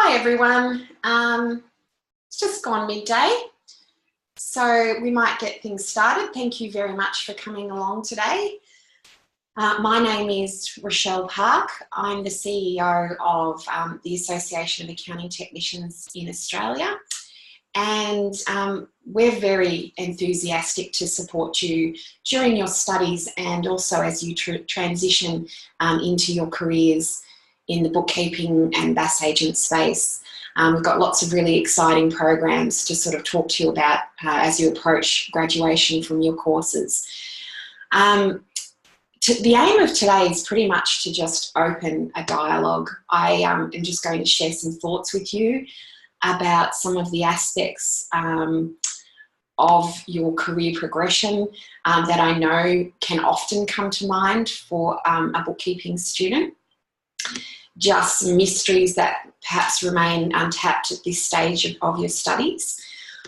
Hi everyone, it's just gone midday, so we might get things started. Thank you very much for coming along today. My name is Rochelle Park. I'm the CEO of the Association of Accounting Technicians in Australia, and we're very enthusiastic to support you during your studies and also as you transition into your careers in the bookkeeping and BAS agent space. We've got lots of really exciting programs to sort of talk to you about as you approach graduation from your courses. The aim of today is pretty much to just open a dialogue. I am just going to share some thoughts with you about some of the aspects of your career progression that I know can often come to mind for a bookkeeping student. Just some mysteries that perhaps remain untapped at this stage of your studies.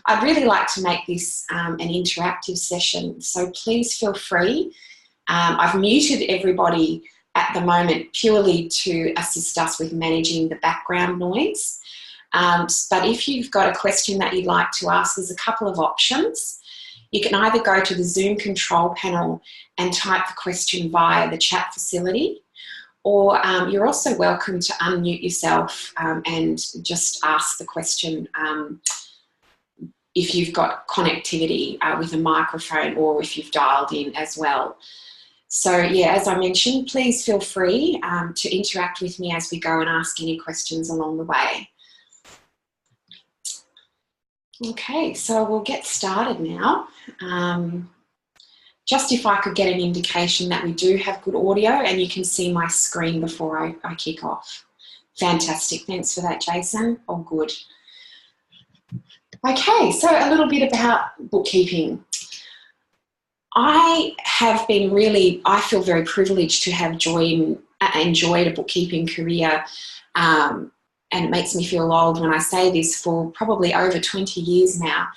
I'd really like to make this an interactive session, so please feel free. I've muted everybody at the moment purely to assist us with managing the background noise. But if you've got a question that you'd like to ask, there's a couple of options. You can either go to the Zoom control panel and type the question via the chat facility, or you're also welcome to unmute yourself and just ask the question if you've got connectivity with a microphone or if you've dialed in as well. So yeah, as I mentioned, please feel free to interact with me as we go and ask any questions along the way. Okay, so we'll get started now. Just if I could get an indication that we do have good audio and you can see my screen before I kick off. Fantastic, thanks for that, Jason. All good. Okay, so a little bit about bookkeeping. I feel very privileged to have enjoyed a bookkeeping career, and it makes me feel old when I say this, for probably over 20 years now.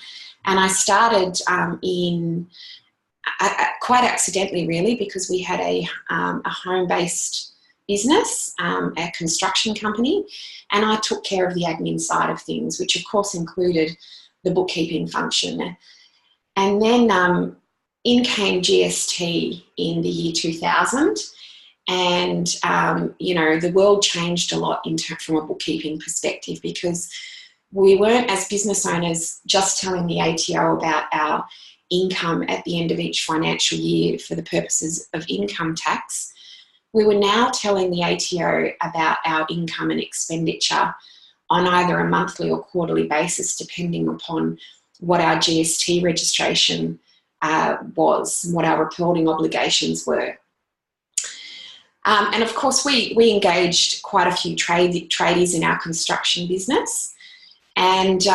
And I started quite accidentally, really, because we had a home-based business, a construction company, and I took care of the admin side of things, which of course included the bookkeeping function. And then in came GST in the year 2000, and you know, the world changed a lot from a bookkeeping perspective, because we weren't, as business owners, just telling the ATO about our income at the end of each financial year for the purposes of income tax. We were now telling the ATO about our income and expenditure on either a monthly or quarterly basis, depending upon what our GST registration was and what our reporting obligations were. And of course, we engaged quite a few tradies in our construction business. And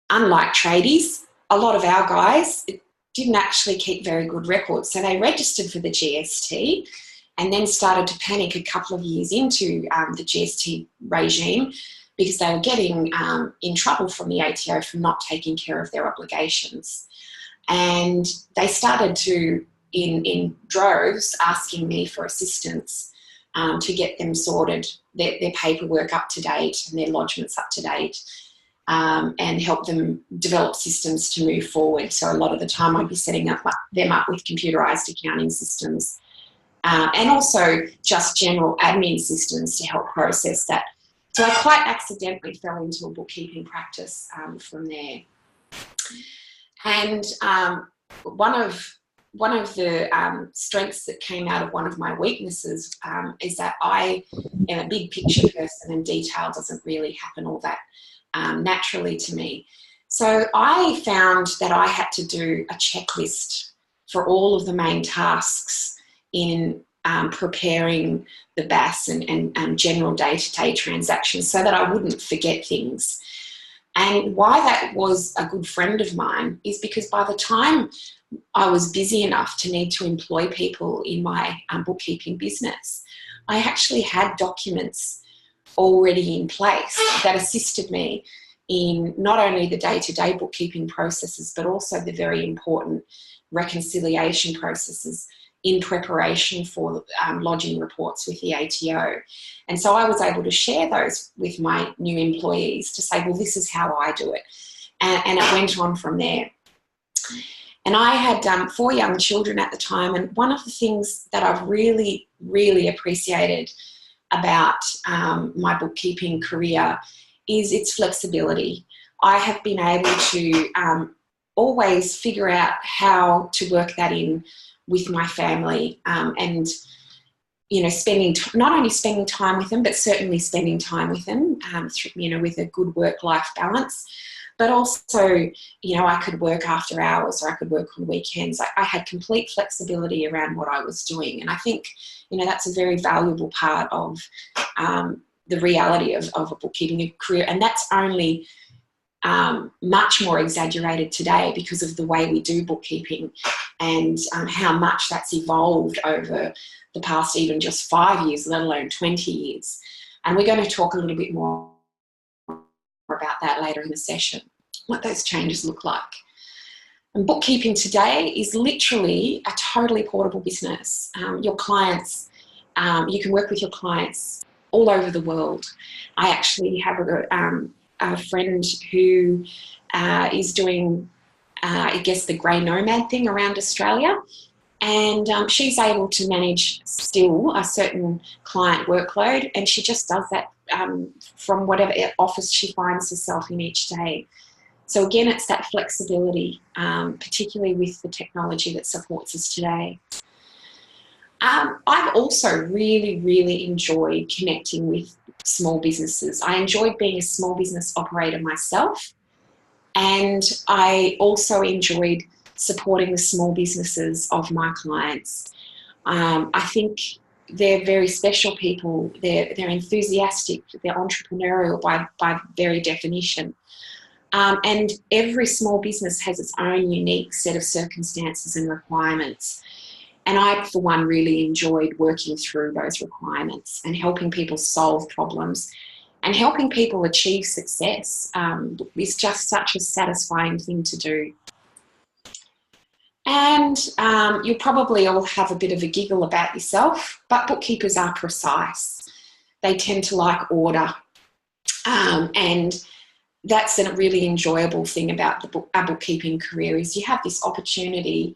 unlike tradies, a lot of our guys didn't actually keep very good records. So they registered for the GST and then started to panic a couple of years into the GST regime, because they were getting in trouble from the ATO for not taking care of their obligations. And they started to, in droves, asking me for assistance to get them sorted, their paperwork up to date and their lodgements up to date. And help them develop systems to move forward. So a lot of the time I'd be setting them up with computerised accounting systems, and also just general admin systems to help process that. So I quite accidentally fell into a bookkeeping practice from there. And one of the strengths that came out of one of my weaknesses is that I am a big picture person, and detail doesn't really happen all that naturally to me. So I found that I had to do a checklist for all of the main tasks in preparing the BAS and general day-to-day transactions, so that I wouldn't forget things. And why that was a good friend of mine is because by the time I was busy enough to need to employ people in my bookkeeping business, I actually had documents already in place that assisted me in not only the day-to-day bookkeeping processes, but also the very important reconciliation processes in preparation for lodging reports with the ATO. And so I was able to share those with my new employees to say, well, this is how I do it. And it went on from there. And I had 4 young children at the time, and one of the things that I've really, really appreciated about my bookkeeping career is its flexibility. I have been able to always figure out how to work that in with my family, and not only spending time with them, but certainly spending time with them, with a good work-life balance. But also, I could work after hours or I could work on weekends. I had complete flexibility around what I was doing. And I think, that's a very valuable part of the reality of a bookkeeping career. And that's only much more exaggerated today because of the way we do bookkeeping and how much that's evolved over the past even just 5 years, let alone 20 years. And we're going to talk a little bit more about that later in the session, what those changes look like. And bookkeeping today is literally a totally portable business. Your clients, you can work with your clients all over the world. I actually have a friend who is doing, the grey nomad thing around Australia. And she's able to manage still a certain client workload, and she just does that from whatever office she finds herself in each day. So again, it's that flexibility, particularly with the technology that supports us today. I've also really, really enjoyed connecting with small businesses. I enjoyed being a small business operator myself, and I also enjoyed supporting the small businesses of my clients. I think they're very special people. They're enthusiastic. They're entrepreneurial by very definition. And every small business has its own unique set of circumstances and requirements. And I, for one, really enjoyed working through those requirements and helping people solve problems and helping people achieve success is just such a satisfying thing to do. And you'll probably all have a bit of a giggle about yourself, but bookkeepers are precise. They tend to like order. And that's a really enjoyable thing about our bookkeeping career is you have this opportunity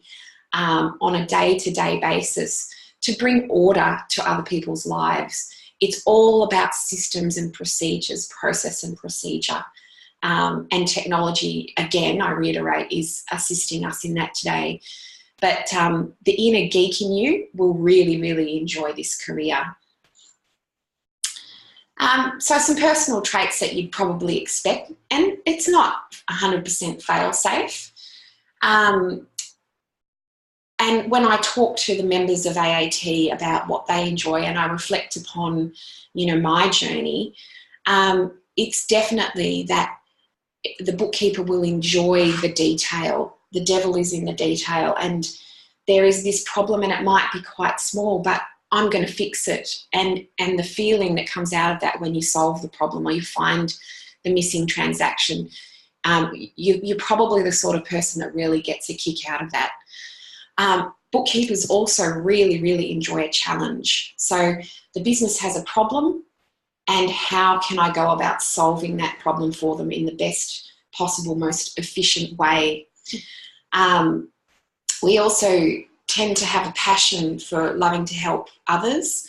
on a day-to-day basis to bring order to other people's lives. It's all about systems and procedures, process and procedure. And technology, again, I reiterate, is assisting us in that today. But the inner geek in you will really, really enjoy this career. So some personal traits that you'd probably expect, and it's not 100% fail-safe. And when I talk to the members of AAT about what they enjoy and I reflect upon, my journey, it's definitely that the bookkeeper will enjoy the detail. The devil is in the detail, and there is this problem and it might be quite small, but I'm going to fix it. And the feeling that comes out of that when you solve the problem or you find the missing transaction, you're probably the sort of person that really gets a kick out of that. Bookkeepers also really, really enjoy a challenge. So the business has a problem, and how can I go about solving that problem for them in the best possible, most efficient way? We also tend to have a passion for loving to help others.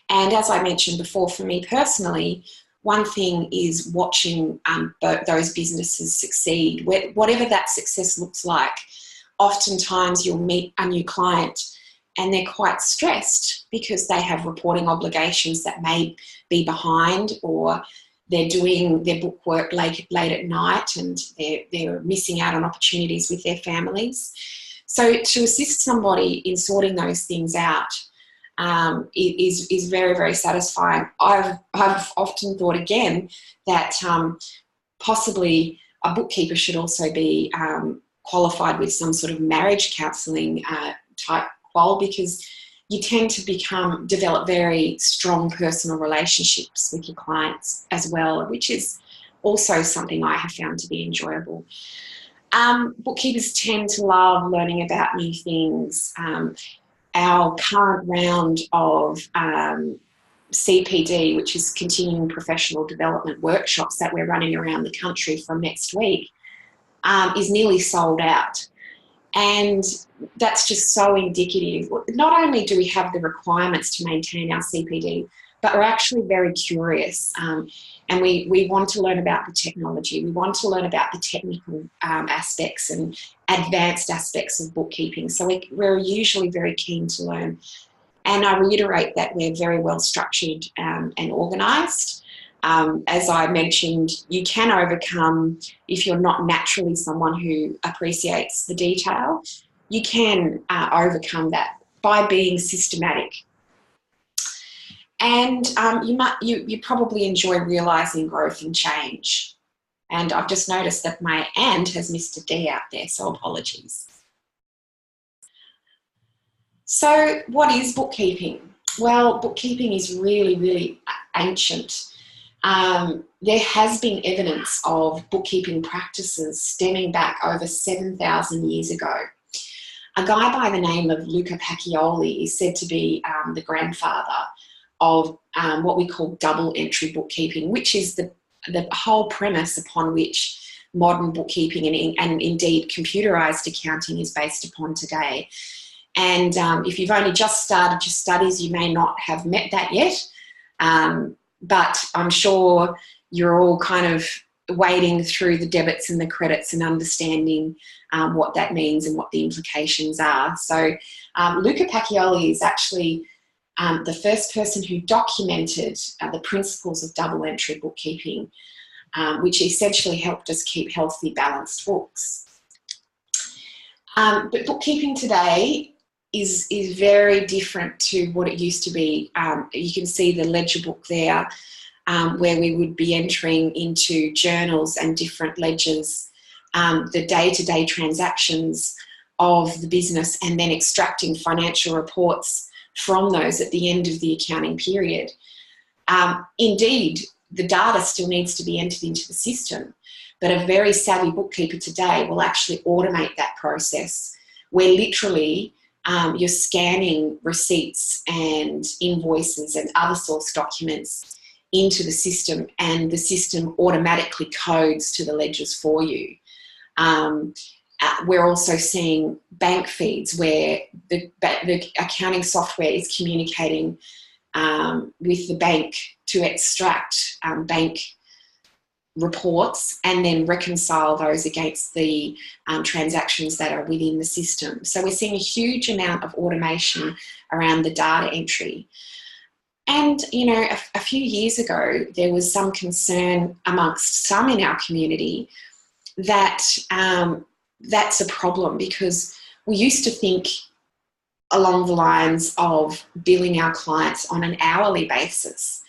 And as I mentioned before, for me personally, one thing is watching those businesses succeed, whatever that success looks like. Oftentimes you'll meet a new client and they're quite stressed because they have reporting obligations that may be behind, or they're doing their book work late at night and they're missing out on opportunities with their families. So to assist somebody in sorting those things out is very, very satisfying. I've often thought again that possibly a bookkeeper should also be qualified with some sort of marriage counselling type qual, because you tend to develop very strong personal relationships with your clients as well, which is also something I have found to be enjoyable. Bookkeepers tend to love learning about new things. our current round of CPD, which is continuing professional development workshops that we're running around the country from next week, is nearly sold out. And that's just so indicative. Not only do we have the requirements to maintain our CPD, but we're actually very curious, and we want to learn about the technology. We want to learn about the technical aspects and advanced aspects of bookkeeping. So we're usually very keen to learn. And I reiterate that we're very well structured and organised. As I mentioned, you can overcome, if you're not naturally someone who appreciates the detail, you can overcome that by being systematic. And you probably enjoy realising growth and change. And I've just noticed that my "and" has missed a D out there, so apologies. So what is bookkeeping? Well, bookkeeping is really, really ancient. There has been evidence of bookkeeping practices stemming back over 7,000 years ago. A guy by the name of Luca Pacioli is said to be the grandfather of what we call double entry bookkeeping, which is the whole premise upon which modern bookkeeping and indeed computerised accounting is based upon today. And if you've only just started your studies, you may not have met that yet, but I'm sure you're all kind of wading through the debits and the credits and understanding what that means and what the implications are. So Luca Pacioli is actually the first person who documented the principles of double entry bookkeeping, which essentially helped us keep healthy, balanced books. But bookkeeping today is very different to what it used to be. You can see the ledger book there, where we would be entering into journals and different ledgers, the day-to-day transactions of the business, and then extracting financial reports from those at the end of the accounting period. Indeed, the data still needs to be entered into the system, but a very savvy bookkeeper today will actually automate that process, where literally you're scanning receipts and invoices and other source documents into the system, and the system automatically codes to the ledgers for you. We're also seeing bank feeds where the accounting software is communicating with the bank to extract bank reports and then reconcile those against the transactions that are within the system. So we're seeing a huge amount of automation around the data entry. And, you know, a few years ago, there was some concern amongst some in our community that that's a problem, because we used to think along the lines of billing our clients on an hourly basis.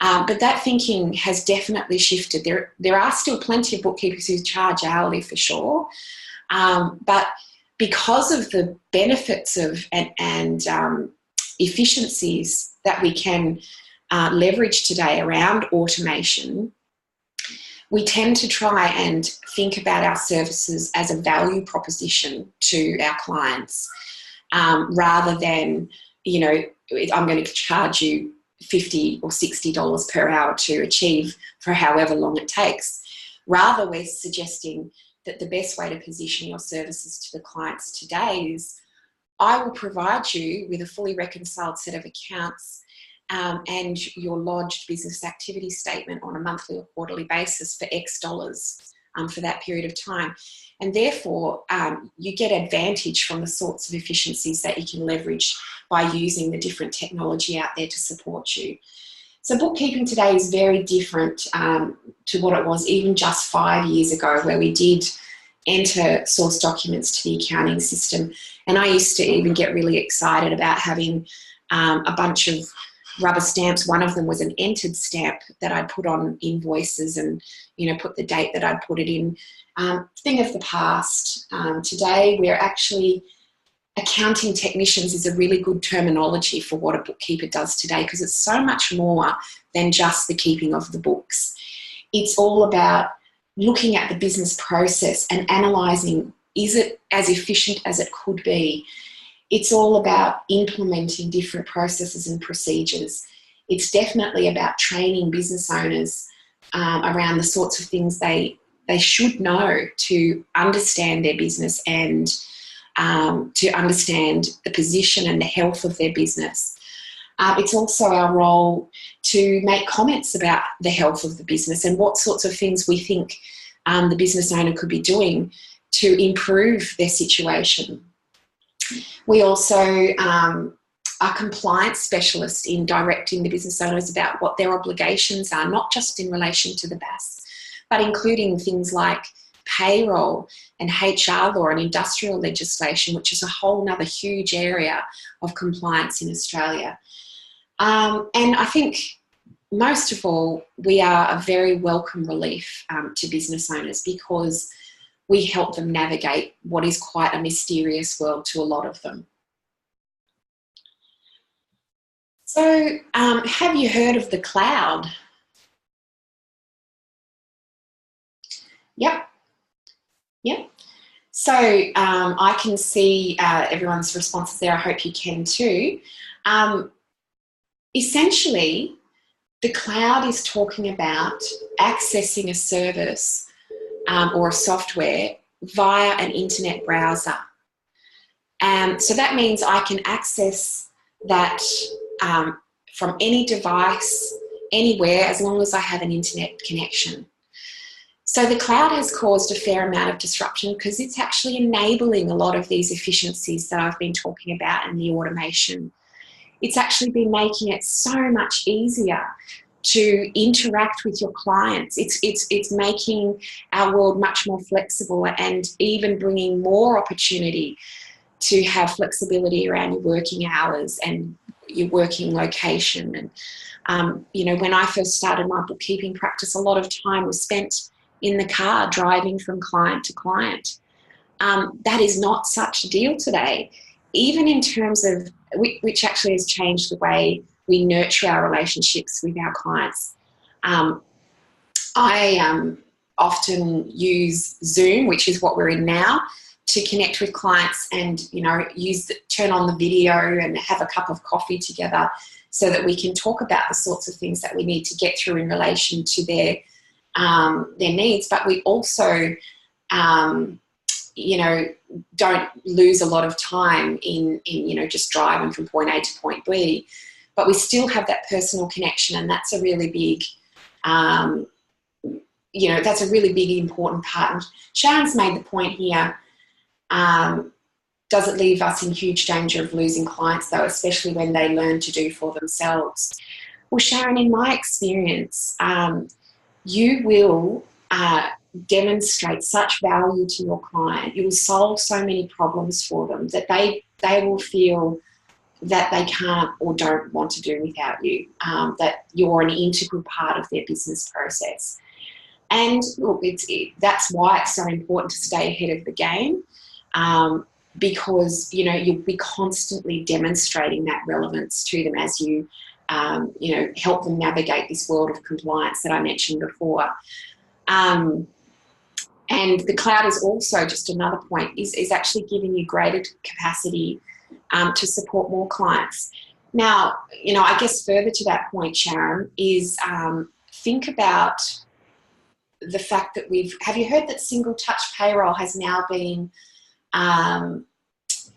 But that thinking has definitely shifted. There are still plenty of bookkeepers who charge hourly for sure, but because of the benefits of and efficiencies that we can leverage today around automation, we tend to try and think about our services as a value proposition to our clients, rather than, you know, I'm going to charge you $50 or $60 per hour to achieve for however long it takes. Rather, we're suggesting that the best way to position your services to the clients today is, I will provide you with a fully reconciled set of accounts and your lodged business activity statement on a monthly or quarterly basis for X dollars for that period of time. And therefore, you get advantage from the sorts of efficiencies that you can leverage by using the different technology out there to support you. So bookkeeping today is very different to what it was even just 5 years ago, where we did enter source documents to the accounting system. And I used to even get really excited about having a bunch of rubber stamps. One of them was an entered stamp that I'd put on invoices and, you know, put the date that I'd put it in. Thing of the past. Today, we're actually, accounting technicians is a really good terminology for what a bookkeeper does today, because it's so much more than just the keeping of the books. It's all about looking at the business process and analysing, is it as efficient as it could be? It's all about implementing different processes and procedures. It's definitely about training business owners around the sorts of things they should know to understand their business and to understand the position and the health of their business. It's also our role to make comments about the health of the business and what sorts of things we think the business owner could be doing to improve their situation. We also are compliance specialists in directing the business owners about what their obligations are, not just in relation to the BAS, but including things like payroll and HR law and industrial legislation, which is a whole other huge area of compliance in Australia. And I think most of all, we are a very welcome relief to business owners because we help them navigate what is quite a mysterious world to a lot of them. So, have you heard of the cloud? Yep. So I can see everyone's responses there. I hope you can too. Essentially, the cloud is talking about accessing a service or a software via an internet browser. So that means I can access that from any device, anywhere, as long as I have an internet connection. So the cloud has caused a fair amount of disruption because it's actually enabling a lot of these efficiencies that I've been talking about and the automation. It's actually been making it so much easier to interact with your clients. It's making our world much more flexible and even bringing more opportunity to have flexibility around your working hours and your working location. And, you know, when I first started my bookkeeping practice, a lot of time was spent in the car driving from client to client. That is not such a deal today, even in terms of, which actually has changed the way we nurture our relationships with our clients. I often use Zoom, which is what we're in now, to connect with clients and, you know, turn on the video and have a cup of coffee together so that we can talk about the sorts of things that we need to get through in relation to their needs. But we also, you know, don't lose a lot of time in, you know, just driving from point A to point B. But we still have that personal connection, and that's a really big, you know, that's a really big, important part. And Sharon's made the point here, does it leave us in huge danger of losing clients, though, especially when they learn to do for themselves? Well, Sharon, in my experience, you will demonstrate such value to your client. You will solve so many problems for them that they will feel that they can't or don't want to do without you, that you're an integral part of their business process. And look, that's why it's so important to stay ahead of the game, because, you know, you'll be constantly demonstrating that relevance to them as you, you know, help them navigate this world of compliance that I mentioned before. And the cloud is also, just another point, is actually giving you greater capacity to support more clients. Now, you know, I guess further to that point, Sharon, is think about the fact that have you heard that single touch payroll has now been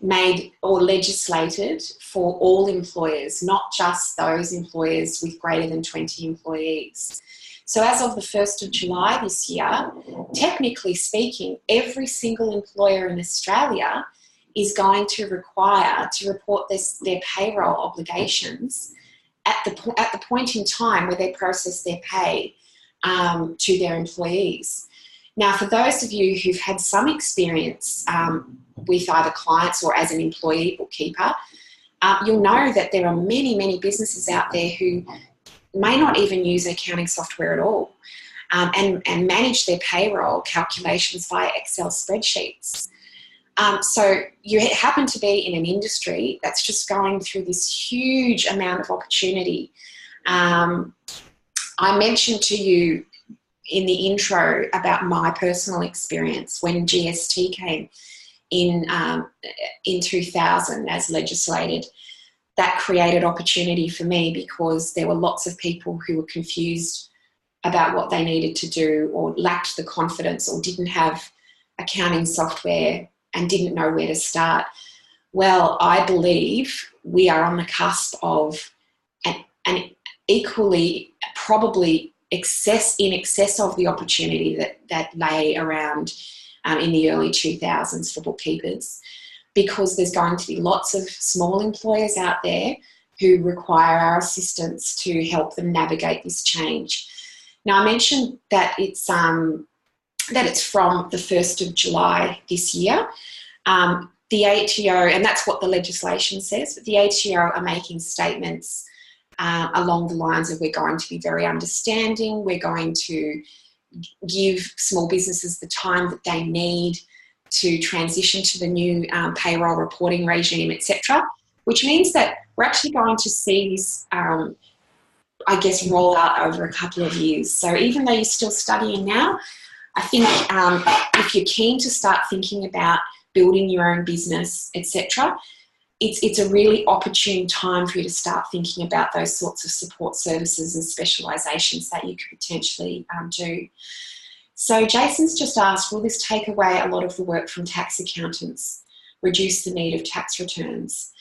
made or legislated for all employers, not just those employers with greater than 20 employees. So as of the 1st of July this year, technically speaking, every single employer in Australia is going to require to report their payroll obligations at the point in time where they process their pay to their employees. Now, for those of you who've had some experience with either clients or as an employee bookkeeper, you'll know that there are many, many businesses out there who may not even use accounting software at all and manage their payroll calculations via Excel spreadsheets. So you happen to be in an industry that's just going through this huge amount of opportunity. I mentioned to you in the intro about my personal experience when GST came in 2000 as legislated. That created opportunity for me because there were lots of people who were confused about what they needed to do, or lacked the confidence, or didn't have accounting software and didn't know where to start. Well, I believe we are on the cusp of an equally, probably in excess of the opportunity that lay around in the early 2000s for bookkeepers, because there's going to be lots of small employers out there who require our assistance to help them navigate this change. Now, I mentioned that it's from the 1st of July this year. The ATO, and that's what the legislation says, but the ATO are making statements along the lines of, we're going to be very understanding, we're going to give small businesses the time that they need to transition to the new payroll reporting regime, etc., which means that we're actually going to see this, I guess, roll out over a couple of years. So even though you're still studying now, I think if you're keen to start thinking about building your own business, etc., it's a really opportune time for you to start thinking about those sorts of support services and specialisations that you could potentially do. So Jason's just asked, will this take away a lot of the work from tax accountants, reduce the need of tax returns?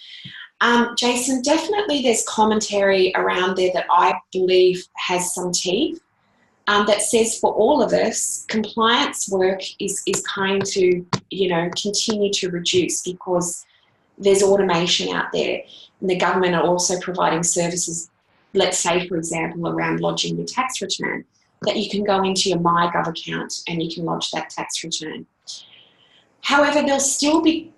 Jason, definitely there's commentary around there that I believe has some teeth, that says for all of us, compliance work is going to, continue to reduce because there's automation out there, and the government are also providing services, let's say, for example, around lodging the tax return, that you can go into your MyGov account and you can lodge that tax return. However, there'll still be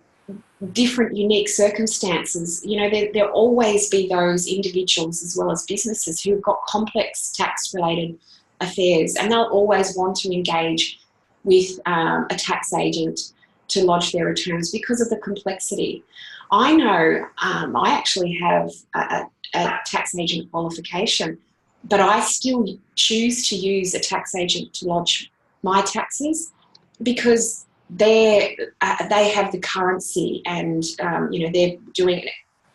different unique circumstances. There'll always be those individuals as well as businesses who've got complex tax-related affairs, and they'll always want to engage with a tax agent to lodge their returns because of the complexity. I know I actually have a tax agent qualification, but I still choose to use a tax agent to lodge my taxes because they have the currency, and they're doing it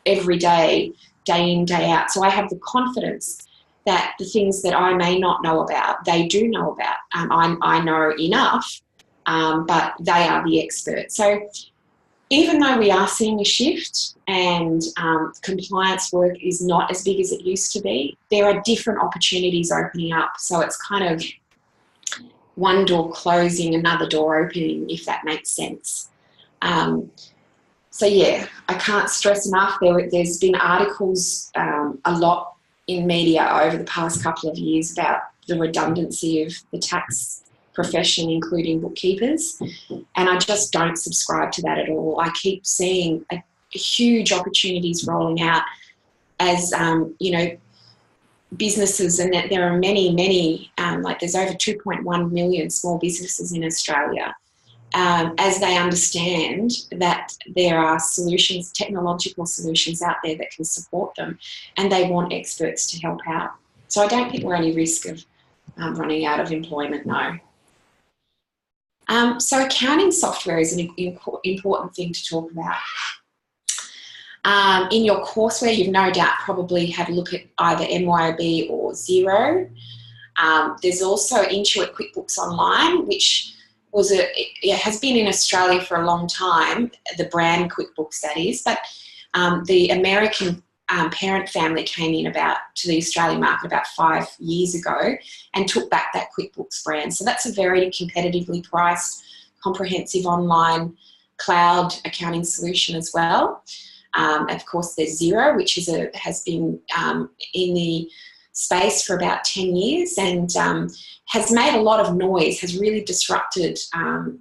every day, day in, day out. So I have the confidence that the things that I may not know about, they do know about. I know enough, but they are the experts. So even though we are seeing a shift and compliance work is not as big as it used to be, there are different opportunities opening up. So it's kind of one door closing, another door opening, if that makes sense. So yeah, I can't stress enough, there's been articles a lot in media over the past couple of years about the redundancy of the tax profession, including bookkeepers, and I just don't subscribe to that at all. I keep seeing huge opportunities rolling out as, businesses, and that there are many, like there's over 2.1 million small businesses in Australia, as they understand that there are solutions, technological solutions out there that can support them, and they want experts to help out. So I don't think we're any risk of running out of employment, no. So accounting software is an important thing to talk about. In your courseware, you've no doubt probably had a look at either MYOB or Xero. There's also Intuit QuickBooks Online, which has been in Australia for a long time, the brand QuickBooks that is, but the American parent family came in to the Australian market about 5 years ago and took back that QuickBooks brand. So that's a very competitively priced, comprehensive online cloud accounting solution as well. Of course, there's Xero, which has been in the space for about 10 years and has made a lot of noise, has really disrupted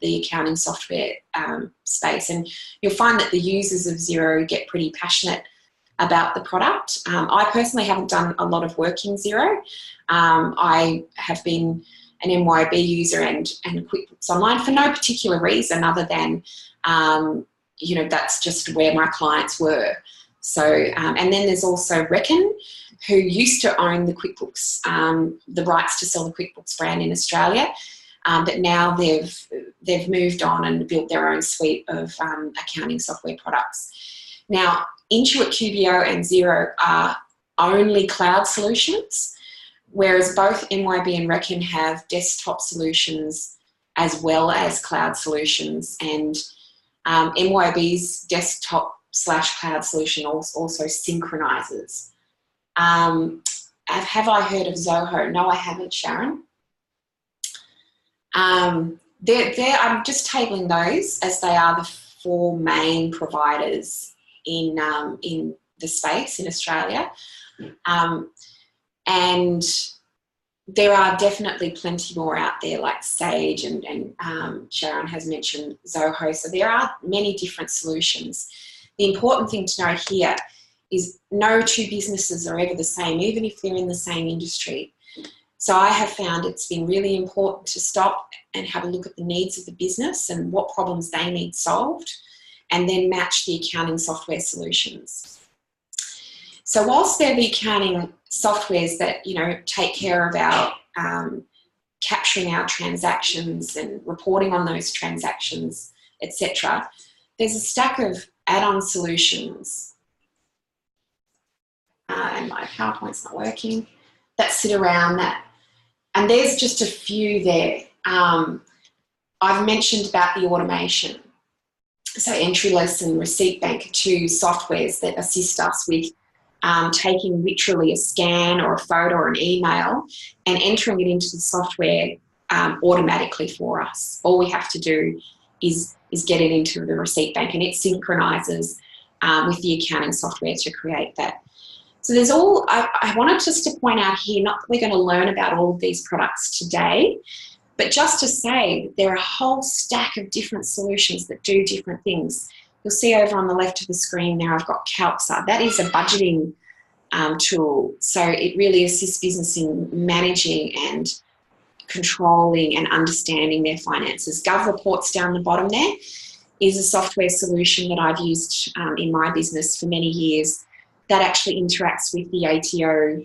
the accounting software space. And you'll find that the users of Xero get pretty passionate about the product. I personally haven't done a lot of work in Xero. I have been an MYOB user and QuickBooks Online for no particular reason other than that's just where my clients were. So, and then there's also Reckon, who used to own the QuickBooks, the rights to sell the QuickBooks brand in Australia. but now they've moved on and built their own suite of accounting software products. Now, Intuit QBO and Xero are only cloud solutions, whereas both MYB and Reckon have desktop solutions as well as cloud solutions, and MYB's desktop/cloud solution also synchronizes. Have I heard of Zoho? No, I haven't, Sharon. I'm just tabling those as they are the 4 main providers in the space in Australia. And there are definitely plenty more out there, like Sage, and Sharon has mentioned Zoho. So there are many different solutions. The important thing to know here is no 2 businesses are ever the same, even if they're in the same industry. So I have found it's been really important to stop and have a look at the needs of the business and what problems they need solved, and then match the accounting software solutions. So whilst they're the accounting softwares that, take care of our capturing our transactions and reporting on those transactions, etc., there's a stack of add-on solutions, and my PowerPoint's not working, that sit around that. And there's just a few there. I've mentioned about the automation. So Entryless and Receipt Bank are 2 softwares that assist us with taking literally a scan or a photo or an email and entering it into the software automatically for us. All we have to do is get it into the Receipt Bank, and it synchronizes with the accounting software to create that. So there's all, I wanted just to point out here, not that we're going to learn about all of these products today, but just to say there are a whole stack of different solutions that do different things. You'll see over on the left of the screen there I've got Calxa. That is a budgeting tool. So it really assists business in managing and controlling and understanding their finances. Gov Reports down the bottom there is a software solution that I've used in my business for many years that actually interacts with the ATO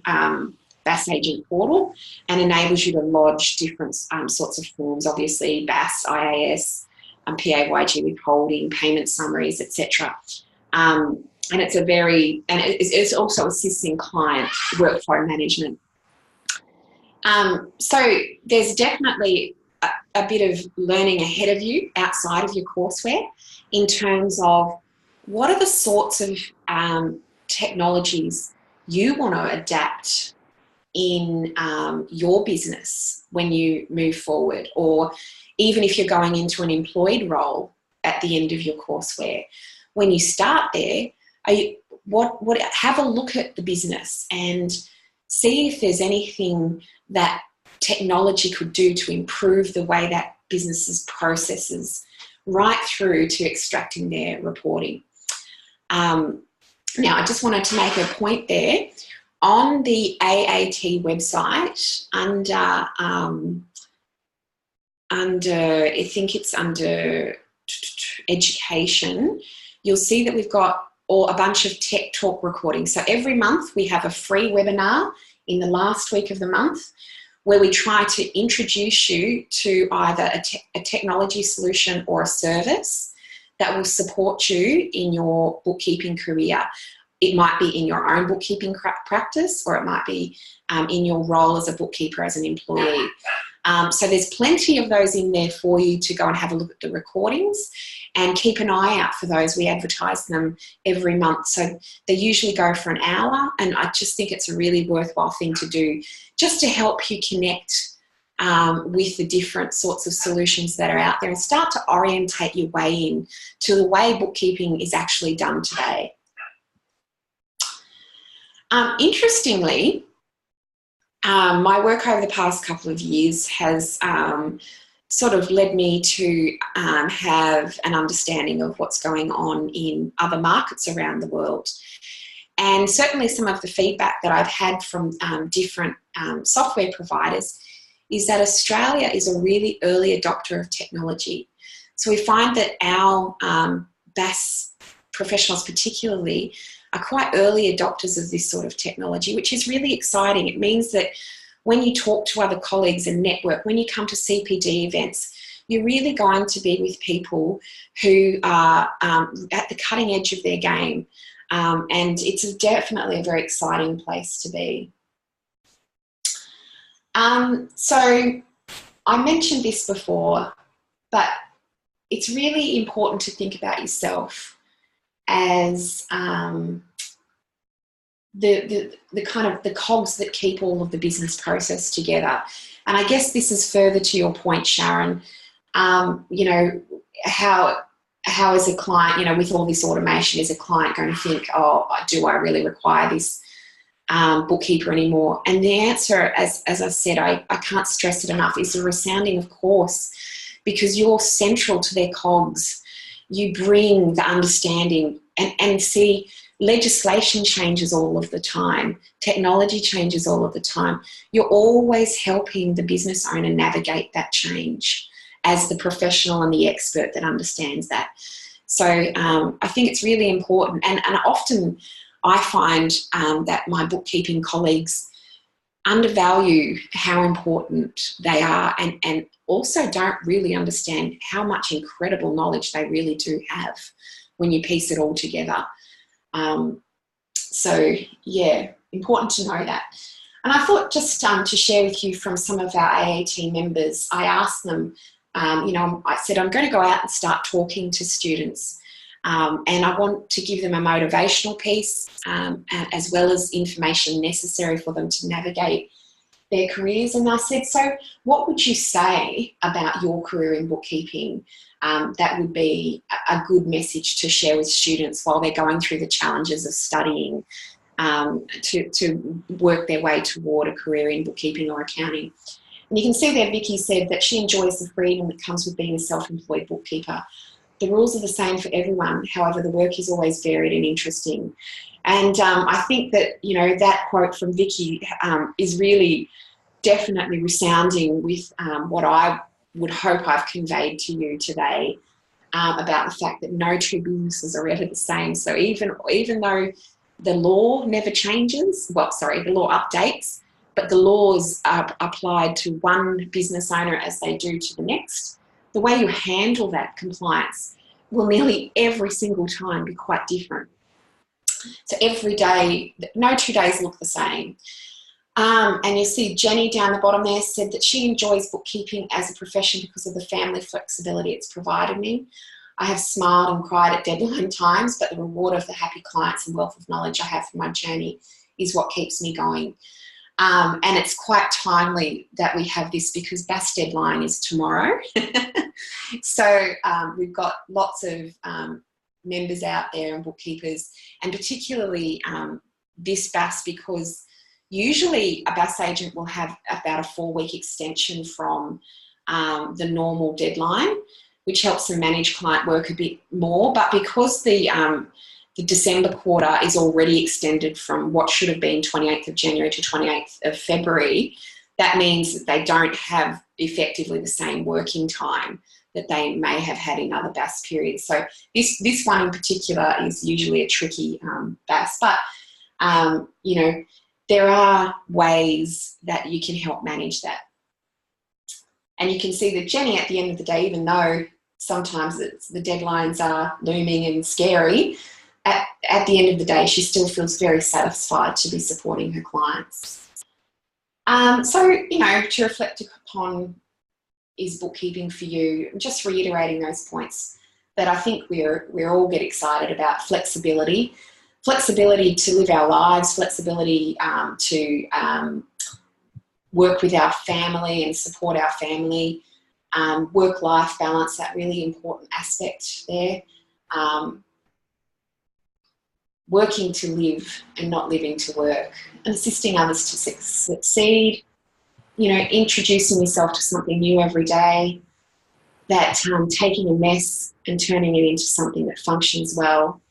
BAS agent portal and enables you to lodge different sorts of forms, obviously BAS, IAS, PAYG withholding, payment summaries, etc. And it also assists in client workflow management. So there's definitely a bit of learning ahead of you outside of your courseware in terms of what are the sorts of technologies you want to adapt in your business when you move forward, or even if you're going into an employed role at the end of your courseware. When you start there, have a look at the business and see if there's anything that technology could do to improve the way that businesses processes right through to extracting their reporting. Now, I just wanted to make a point there. On the AAT website, under I think it's under education, you'll see that we've got a bunch of tech talk recordings. So every month we have a free webinar in the last week of the month where we try to introduce you to either a technology solution or a service that will support you in your bookkeeping career. It might be in your own bookkeeping practice, or it might be in your role as a bookkeeper, as an employee. So there's plenty of those in there for you to go and have a look at the recordings, and keep an eye out for those. We advertise them every month. So they usually go for an hour, and I just think it's a really worthwhile thing to do just to help you connect with the different sorts of solutions that are out there and start to orientate your way in to the way bookkeeping is actually done today. Interestingly, my work over the past couple of years has sort of led me to have an understanding of what's going on in other markets around the world. And certainly some of the feedback that I've had from different software providers is that Australia is a really early adopter of technology. So we find that our BAS professionals particularly are quite early adopters of this sort of technology, which is really exciting. It means that when you talk to other colleagues and network, when you come to CPD events, you're really going to be with people who are at the cutting edge of their game. And it's definitely a very exciting place to be. So I mentioned this before, but it's really important to think about yourself as the kind of the cogs that keep all of the business process together. And I guess this is further to your point, Sharon. You know, how is a client, you know, with all this automation, is a client going to think, oh, do I really require this bookkeeper anymore? And the answer, as I said, I can't stress it enough, is a resounding of course, because you're central to their cogs. You bring the understanding, and see, legislation changes all of the time. Technology changes all of the time. You're always helping the business owner navigate that change as the professional and the expert that understands that. So I think it's really important. And often I find that my bookkeeping colleagues undervalue how important they are, and also don't really understand how much incredible knowledge they really do have when you piece it all together. So yeah, important to know that. And I thought just to share with you from some of our AAT members, I asked them, you know, I said, I'm going to go out and start talking to students, and I want to give them a motivational piece, as well as information necessary for them to navigate their careers. And I said, so what would you say about your career in bookkeeping that would be a good message to share with students while they're going through the challenges of studying to work their way toward a career in bookkeeping or accounting? And you can see there Vicky said that she enjoys the freedom that comes with being a self-employed bookkeeper. The rules are the same for everyone, however the work is always varied and interesting. And I think that, you know, that quote from Vicky is really definitely resounding with what I would hope I've conveyed to you today, about the fact that no two businesses are ever the same. So even though the law never changes, well, sorry, the law updates, but the laws are applied to one business owner as they do to the next, the way you handle that compliance will nearly every single time be quite different. So every day, no 2 days look the same. And you see Jenny down the bottom there said that she enjoys bookkeeping as a profession because of the family flexibility it's provided me. I have smiled and cried at deadline times, but the reward of the happy clients and wealth of knowledge I have from my journey is what keeps me going. And it's quite timely that we have this because BAS deadline is tomorrow. So we've got lots of members out there and bookkeepers, and particularly this BAS, because usually a BAS agent will have about a 4-week extension from the normal deadline, which helps them manage client work a bit more. But because the December quarter is already extended from what should have been 28th of January to 28th of February, that means that they don't have effectively the same working time that they may have had in other BAS periods. So this one in particular is usually a tricky BAS, but you know, there are ways that you can help manage that. And you can see that Jenny, at the end of the day, even though sometimes the deadlines are looming and scary, at the end of the day, she still feels very satisfied to be supporting her clients. So, you know, to reflect upon, is bookkeeping for you? I'm just reiterating those points that I think we all get excited about: flexibility to live our lives, flexibility to work with our family and support our family, work-life balance, that really important aspect there. Working to live and not living to work, and assisting others to succeed, you know, introducing yourself to something new every day, that taking a mess and turning it into something that functions well,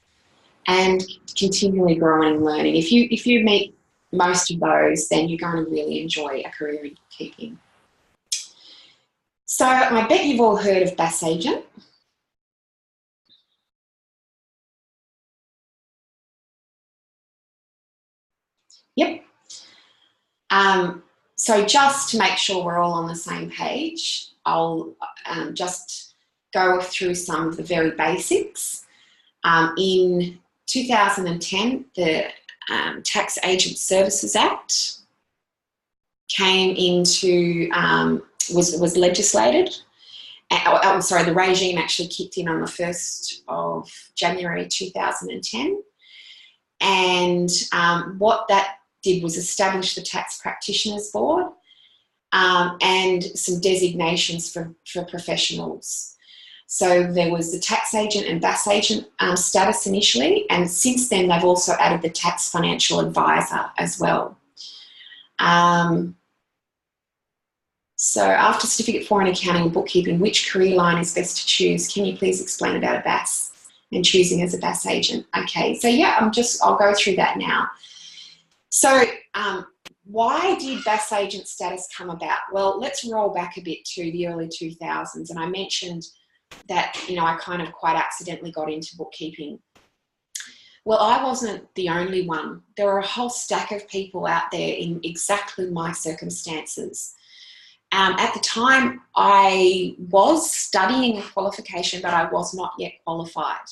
and continually growing and learning. If you meet most of those, then you're going to really enjoy a career in bookkeeping. So I bet you've all heard of BAS Agent. Yep. So just to make sure we're all on the same page, I'll just go through some of the very basics. In 2010, the Tax Agent Services Act came into, was legislated. The regime actually kicked in on the 1st of January 2010. And what that did was establish the Tax Practitioners Board and some designations for professionals. So there was the tax agent and BAS agent status initially, and since then they've also added the tax financial advisor as well. So after Certificate 4 in Accounting and Bookkeeping, which career line is best to choose? Can you please explain about a BAS and choosing as a BAS agent? Okay, so yeah, I'll go through that now. So why did BAS agent status come about? Well, let's roll back a bit to the early 2000s, and I mentioned that, you know, I kind of quite accidentally got into bookkeeping. Well, I wasn't the only one. There are a whole stack of people out there in exactly my circumstances. At the time, I was studying a qualification, but I was not yet qualified.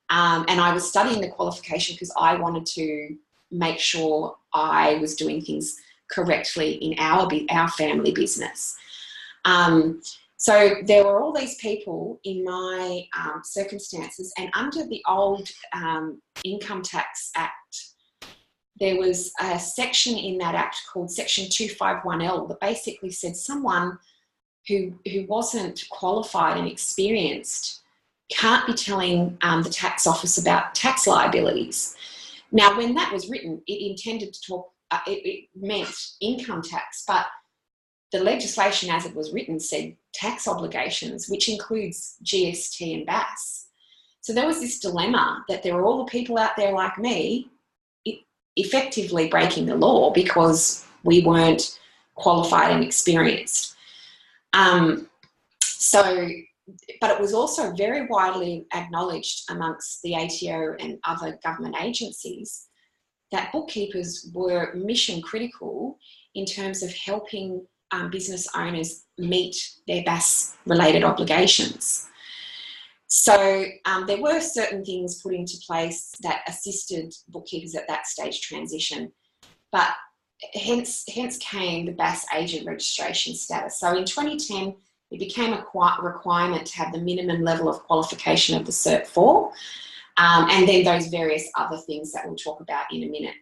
And I was studying the qualification because I wanted to make sure I was doing things correctly in our family business. So there were all these people in my circumstances, and under the old Income Tax Act, there was a section in that act called Section 251L that basically said someone who wasn't qualified and experienced can't be telling the tax office about tax liabilities. Now, when that was written, it intended to talk, it meant income tax, but the legislation as it was written said tax obligations, which includes GST and BAS. So there was this dilemma that there were all the people out there like me effectively breaking the law because we weren't qualified and experienced. But it was also very widely acknowledged amongst the ATO and other government agencies that bookkeepers were mission critical in terms of helping business owners meet their BAS related obligations. So there were certain things put into place that assisted bookkeepers at that stage transition, but hence came the BAS agent registration status. So in 2010, it became a requirement to have the minimum level of qualification of the Cert 4, and then those various other things that we'll talk about in a minute.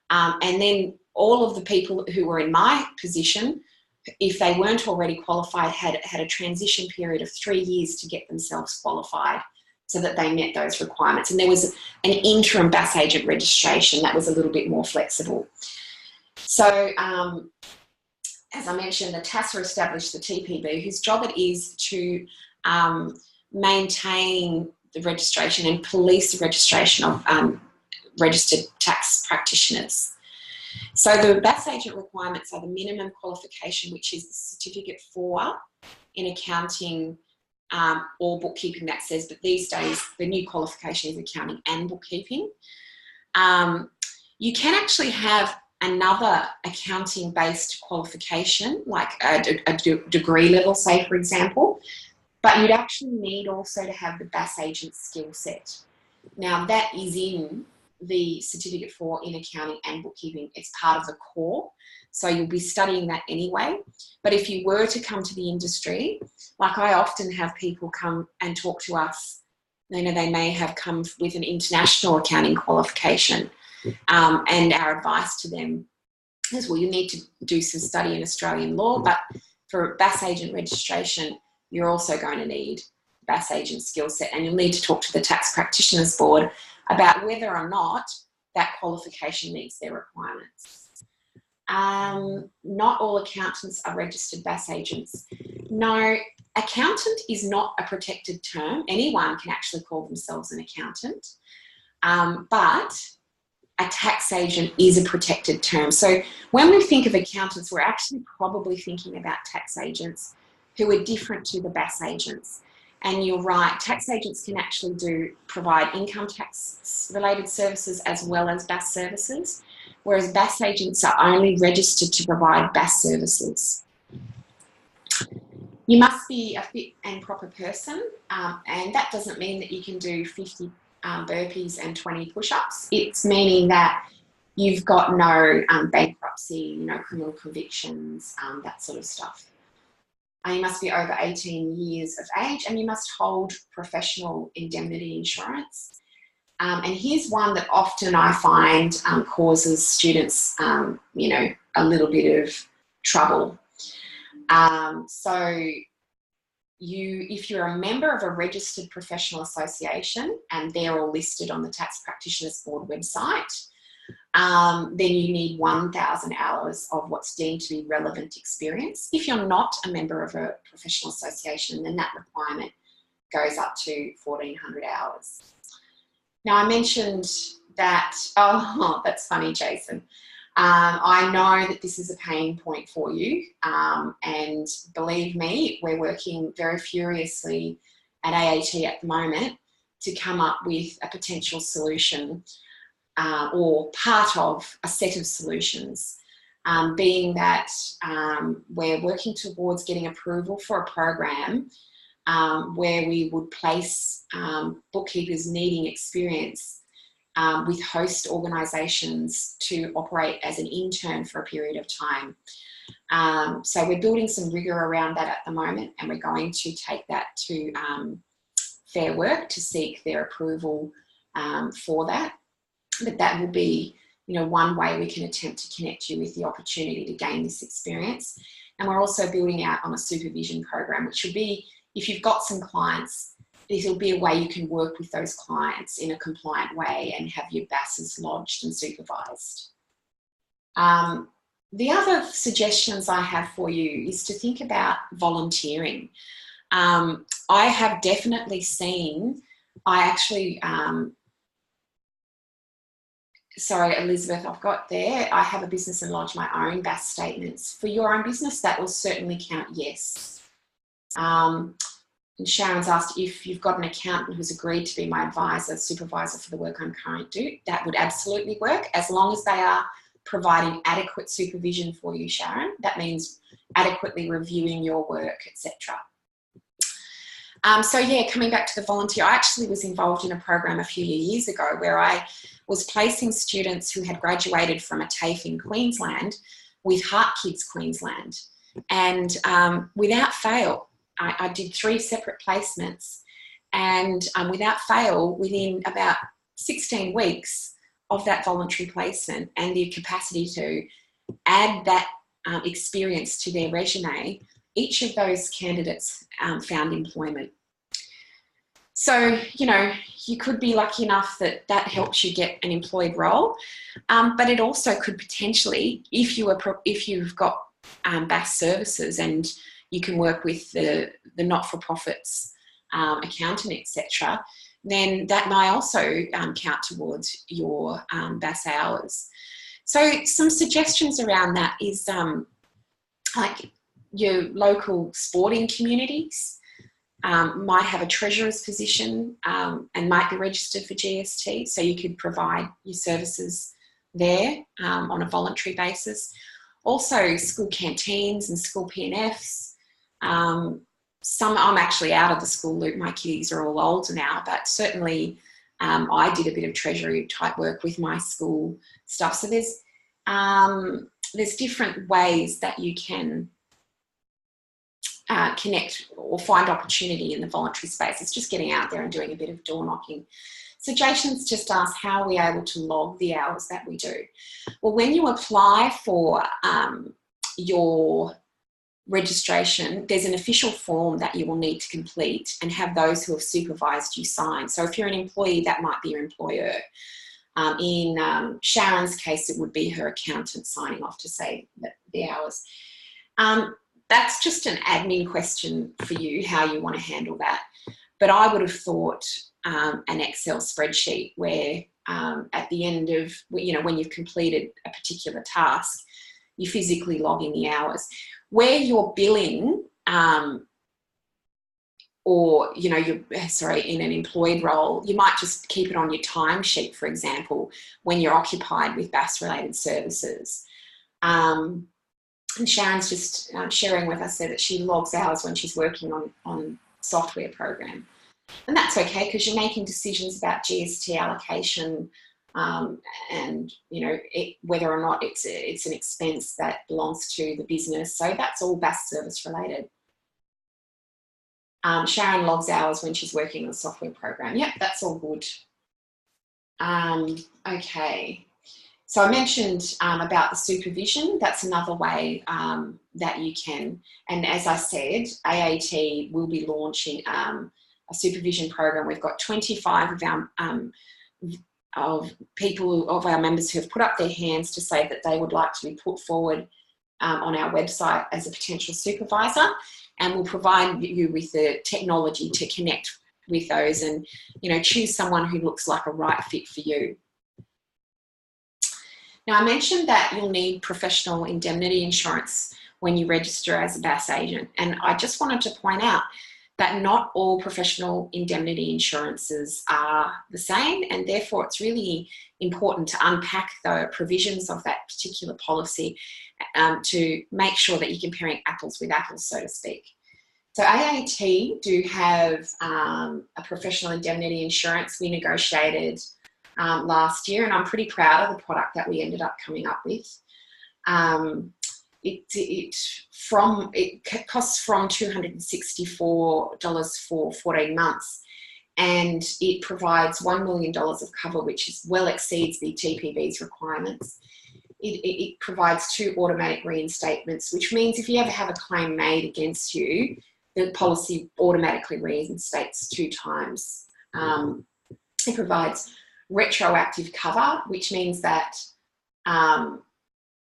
And then all of the people who were in my position, if they weren't already qualified, had a transition period of 3 years to get themselves qualified so that they met those requirements. And there was an interim BAS agent registration that was a little bit more flexible. So as I mentioned, the TASA established the TPB, whose job it is to maintain the registration and police the registration of registered tax practitioners. So the BAS agent requirements are the minimum qualification, which is the Certificate 4 in Accounting or Bookkeeping, that says, but these days the new qualification is Accounting and Bookkeeping. You can actually have another accounting-based qualification, like a degree level, say, for example, but you'd actually need also to have the BAS agent skill set. Now, that is in the Certificate 4 in Accounting and Bookkeeping. It's part of the core, so you'll be studying that anyway. But if you were to come to the industry, like I often have people come and talk to us, you know, they may have come with an international accounting qualification, and our advice to them is, well, you need to do some study in Australian law, but for BAS agent registration, you're also going to need BAS agent skill set, and you'll need to talk to the Tax Practitioners Board about whether or not that qualification meets their requirements. Not all accountants are registered BAS agents. No, accountant is not a protected term. Anyone can actually call themselves an accountant, but a tax agent is a protected term. So when we think of accountants, we're actually probably thinking about tax agents who are different to the BAS agents. And you're right, tax agents can actually provide income tax related services as well as BAS services. whereas BAS agents are only registered to provide BAS services. You must be a fit and proper person, and that doesn't mean that you can do 50 burpees and 20 push-ups. It's meaning that you've got no bankruptcy, no criminal convictions, that sort of stuff. You must be over 18 years of age, and you must hold professional indemnity insurance. And here's one that often I find causes students, you know, a little bit of trouble. So if you're a member of a registered professional association, and they're all listed on the Tax Practitioners Board website, then you need 1,000 hours of what's deemed to be relevant experience. If you're not a member of a professional association, then that requirement goes up to 1,400 hours. Now, I mentioned that, oh, that's funny, Jason. I know that this is a pain point for you, and believe me, we're working very furiously at AAT at the moment to come up with a potential solution, or part of a set of solutions, being that we're working towards getting approval for a program where we would place bookkeepers needing experience with host organisations to operate as an intern for a period of time. So we're building some rigour around that at the moment, and we're going to take that to Fair Work to seek their approval for that. But that will be, you know, one way we can attempt to connect you with the opportunity to gain this experience. And we're also building out on a supervision program, which will be, if you've got some clients, this will be a way you can work with those clients in a compliant way and have your BASs lodged and supervised. The other suggestions I have for you is to think about volunteering. I have definitely seen, sorry, Elizabeth, I've got there, I have a business and lodge my own BAS statements. For your own business, that will certainly count, yes. And Sharon's asked if you've got an accountant who's agreed to be my advisor, supervisor for the work I'm currently doing. That would absolutely work, as long as they are providing adequate supervision for you, Sharon. That means adequately reviewing your work, etc. So yeah, coming back to the volunteer, I actually was involved in a program a few years ago where I was placing students who had graduated from a TAFE in Queensland with Heart Kids Queensland. And without fail, I did 3 separate placements, and without fail, within about 16 weeks of that voluntary placement and the capacity to add that experience to their resume, each of those candidates found employment. So, you know, you could be lucky enough that that helps you get an employed role, but it also could potentially, if you've got BAS services and you can work with the not-for-profits, accountant, etc., then that may also count towards your BAS hours. So some suggestions around that is like your local sporting communities might have a treasurer's position and might be registered for GST, so you could provide your services there on a voluntary basis. Also school canteens and school P&Fs. I'm actually out of the school loop, my kiddies are all older now, but certainly I did a bit of treasury type work with my school stuff. So there's different ways that you can connect or find opportunity in the voluntary space. It's just getting out there and doing a bit of door knocking. So Jason's just asked, how are we able to log the hours that we do? Well, when you apply for your registration, there's an official form that you will need to complete and have those who have supervised you sign. So if you're an employee, that might be your employer. In Sharon's case, it would be her accountant signing off to say that the hours. That's just an admin question for you, how you want to handle that. But I would have thought an Excel spreadsheet where at the end of, you know, when you've completed a particular task, you physically log in the hours. Where you're billing, or, you know, you're, sorry, in an employed role, you might just keep it on your timesheet, for example, when you're occupied with BAS-related services. And Sharon's just sharing with us there that she logs hours when she's working on software program. And that's okay, because you're making decisions about GST allocation and, you know, whether or not it's an expense that belongs to the business. So that's all BAS service related. Sharon logs hours when she's working on a software program. Yep, that's all good. Okay. So I mentioned about the supervision. That's another way that you can, and as I said, AAT will be launching a supervision program. We've got 25 of our members who have put up their hands to say that they would like to be put forward on our website as a potential supervisor, and we'll provide you with the technology to connect with those and, you know, choose someone who looks like a right fit for you. Now, I mentioned that you'll need professional indemnity insurance when you register as a BAS agent, and I just wanted to point out that not all professional indemnity insurances are the same, and therefore it's really important to unpack the provisions of that particular policy to make sure that you're comparing apples with apples, so to speak. So AAT do have a professional indemnity insurance we negotiated last year, and I'm pretty proud of the product that we ended up coming up with. It costs from $264 for 14 months, and it provides $1 million of cover, which well exceeds the TPB's requirements. It provides 2 automatic reinstatements, which means if you ever have a claim made against you, the policy automatically reinstates 2 times. It provides retroactive cover, which means that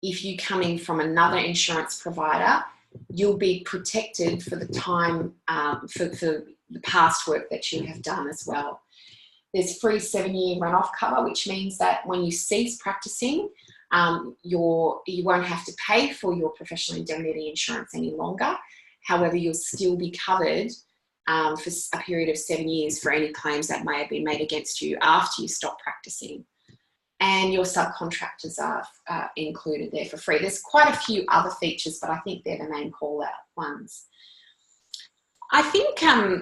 if you come in from another insurance provider, you'll be protected for the time, for the past work that you have done as well. There's free 7-year run-off cover, which means that when you cease practicing, you won't have to pay for your professional indemnity insurance any longer. However, you'll still be covered for a period of 7 years for any claims that may have been made against you after you stop practicing. And your subcontractors are included there for free. There's quite a few other features, but I think they're the main call-out ones. I think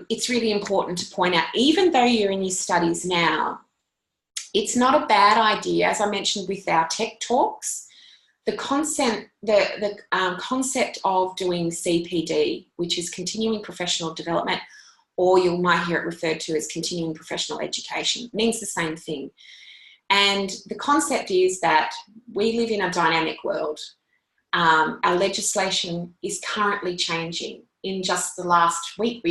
it's really important to point out, even though you're in your studies now, it's not a bad idea, as I mentioned with our tech talks, the concept of doing CPD, which is continuing professional development, or you might hear it referred to as continuing professional education, means the same thing. And the concept is that we live in a dynamic world. Our legislation is currently changing. In just the last week,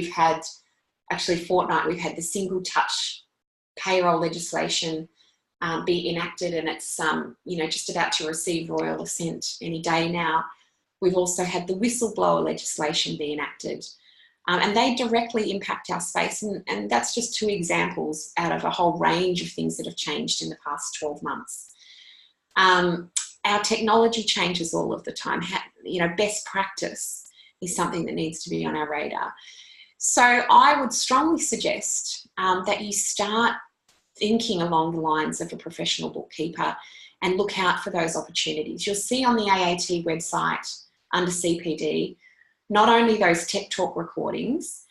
fortnight, we've had the single touch payroll legislation be enacted, and it's just about to receive royal assent any day now. We've also had the whistleblower legislation be enacted, and they directly impact our space, and that's just 2 examples out of a whole range of things that have changed in the past 12 months. Our technology changes all of the time. Best practice is something that needs to be on our radar. So I would strongly suggest that you start thinking along the lines of a professional bookkeeper and look out for those opportunities. You'll see on the AAT website under CPD, not only those tech talk recordings,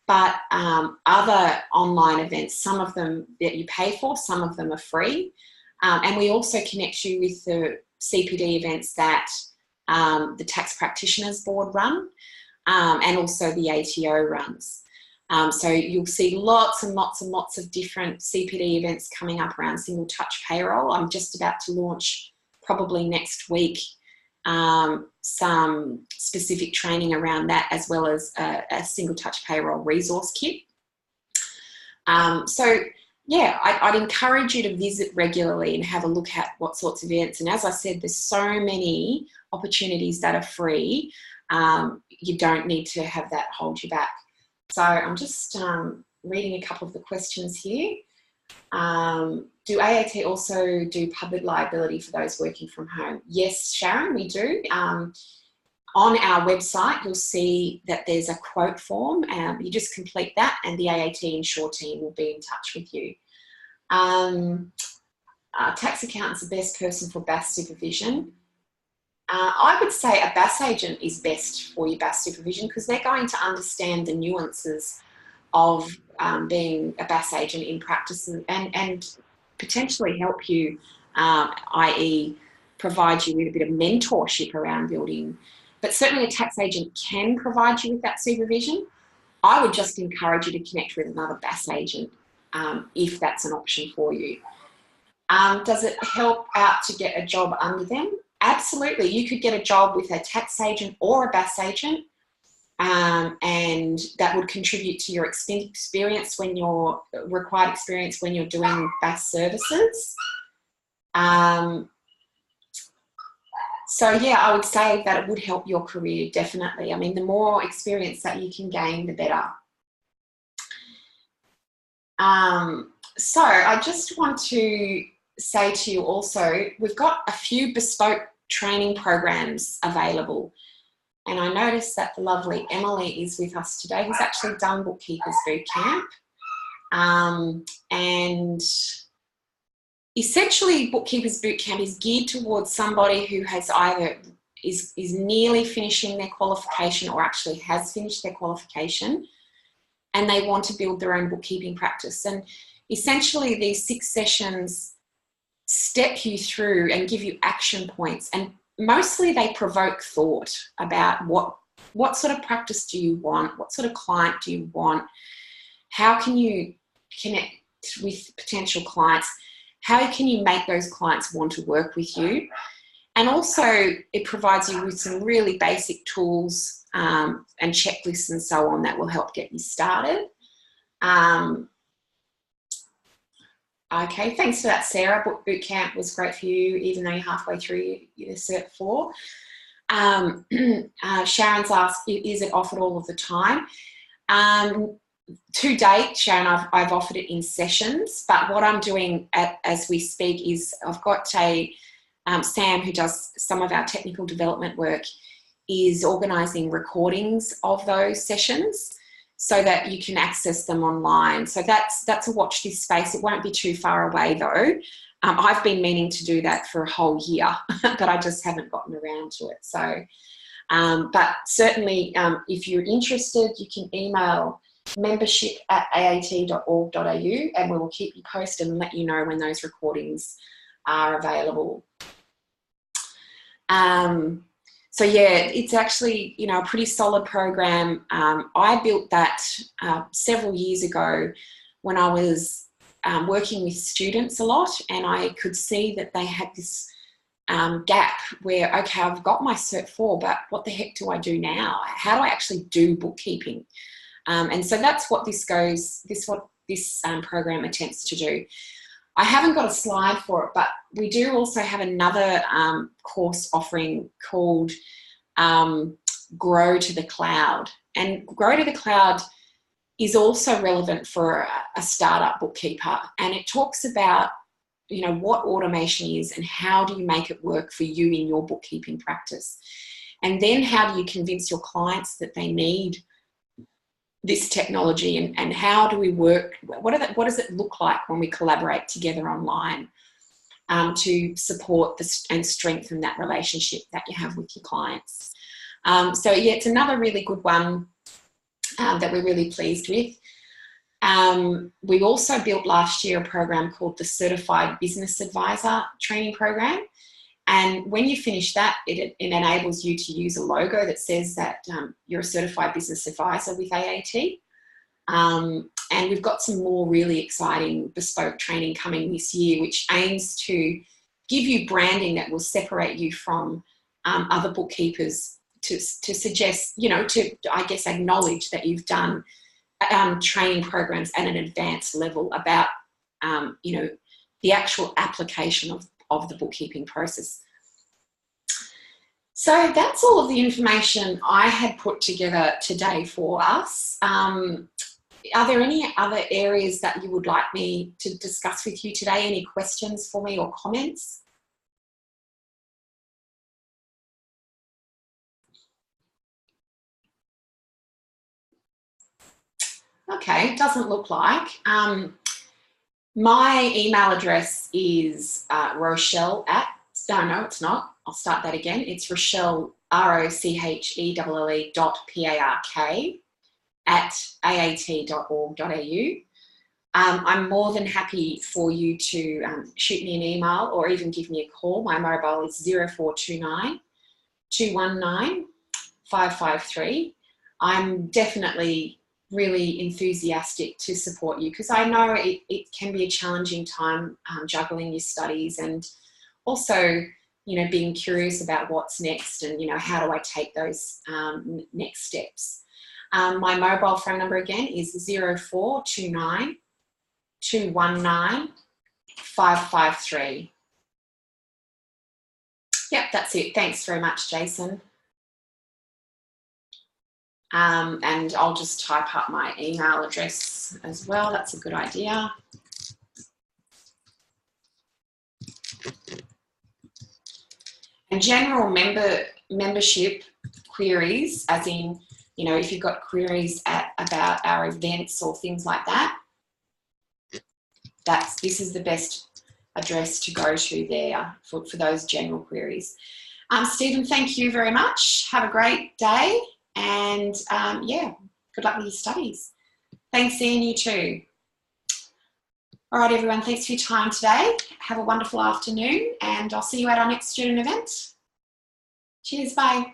but other online events, some of them that you pay for, some of them are free. And we also connect you with the CPD events that the Tax Practitioners Board run, and also the ATO runs. So you'll see lots and lots and lots of different CPD events coming up around single touch payroll. I'm just about to launch, probably next week, some specific training around that, as well as a single touch payroll resource kit. I'd encourage you to visit regularly and have a look at what sorts of events. And as I said, there's so many opportunities that are free. You don't need to have that hold you back. So I'm just reading a couple of the questions here. Do AAT also do public liability for those working from home? Yes, Sharon, we do. On On our website, you'll see that there's a quote form. You just complete that and the AAT Insure team will be in touch with you. Tax accountant's the best person for BAS supervision. I would say a BAS agent is best for your BAS supervision because they're going to understand the nuances of being a BAS agent in practice and potentially help you, i.e. provide you with a bit of mentorship around building. But certainly a tax agent can provide you with that supervision. I would just encourage you to connect with another BAS agent if that's an option for you. Does it help out to get a job under them? Absolutely. You could get a job with a tax agent or a BAS agent, and that would contribute to your experience when you're required experience when you're doing BAS services. So yeah, I would say that it would help your career, definitely. I mean, the more experience that you can gain, the better. So I just want to say to you also, we've got a few bespoke training programs available. And I noticed that the lovely Emily is with us today, who's actually done Bookkeepers Bootcamp. And essentially, Bookkeepers Bootcamp is geared towards somebody who has either is nearly finishing their qualification or actually has finished their qualification, and they want to build their own bookkeeping practice. And essentially, these 6 sessions step you through and give you action points, and mostly they provoke thought about what sort of practice do you want, what sort of client do you want, how can you connect with potential clients, how can you make those clients want to work with you, and also it provides you with some really basic tools and checklists and so on that will help get you started. Okay, thanks for that, Sarah. Bootcamp was great for you, even though you're halfway through your Cert 4. Sharon's asked, is it offered all of the time? To date, Sharon, I've offered it in sessions, but what I'm doing as we speak is I've got a Sam, who does some of our technical development work, is organising recordings of those sessions so that you can access them online. So that's a watch this space. It won't be too far away though. I've been meaning to do that for a whole year, but I just haven't gotten around to it. So, but certainly if you're interested, you can email membership@aat.org.au and we will keep you posted and let you know when those recordings are available. So yeah, it's actually, you know, a pretty solid program. I built that several years ago when I was working with students a lot, and I could see that they had this gap where, okay, I've got my Cert 4, but what the heck do I do now? How do I actually do bookkeeping? And so that's what this program attempts to do. I haven't got a slide for it, but we do also have another course offering called Grow to the Cloud. And Grow to the Cloud is also relevant for a startup bookkeeper. And it talks about, you know, what automation is and how do you make it work for you in your bookkeeping practice. And then how do you convince your clients that they need this technology, and how do we work, what does it look like when we collaborate together online to support and strengthen that relationship that you have with your clients. So yeah, it's another really good one that we're really pleased with. We also built last year a program called the Certified Business Advisor Training Program. And when you finish that, it enables you to use a logo that says that you're a certified business advisor with AAT. And we've got some more really exciting bespoke training coming this year, which aims to give you branding that will separate you from other bookkeepers to suggest, you know, to, I guess, acknowledge that you've done training programs at an advanced level about, you know, the actual application of the bookkeeping process. So that's all of the information I had put together today for us. Are there any other areas that you would like me to discuss with you today? Any questions for me or comments? Okay, doesn't look like. My email address is Rochelle at, no, it's not. I'll start that again. It's Rochelle, ROCHELLE.PARK at aat.org.au. I'm more than happy for you to shoot me an email or even give me a call. My mobile is 0429 219 553. I'm definitely really enthusiastic to support you because I know it can be a challenging time juggling your studies and also, you know, being curious about what's next and, you know, how do I take those next steps. My mobile phone number again is 0429 219 553. Yep, that's it. Thanks very much, Jason. And I'll just type up my email address as well. That's a good idea. And general membership queries, as in, you know, if you've got queries about our events or things like that, this is the best address to go to there for those general queries. Stephen, thank you very much. Have a great day. And yeah, good luck with your studies. Thanks, Ian, you too. All right, everyone, thanks for your time today. Have a wonderful afternoon and I'll see you at our next student event. Cheers, bye.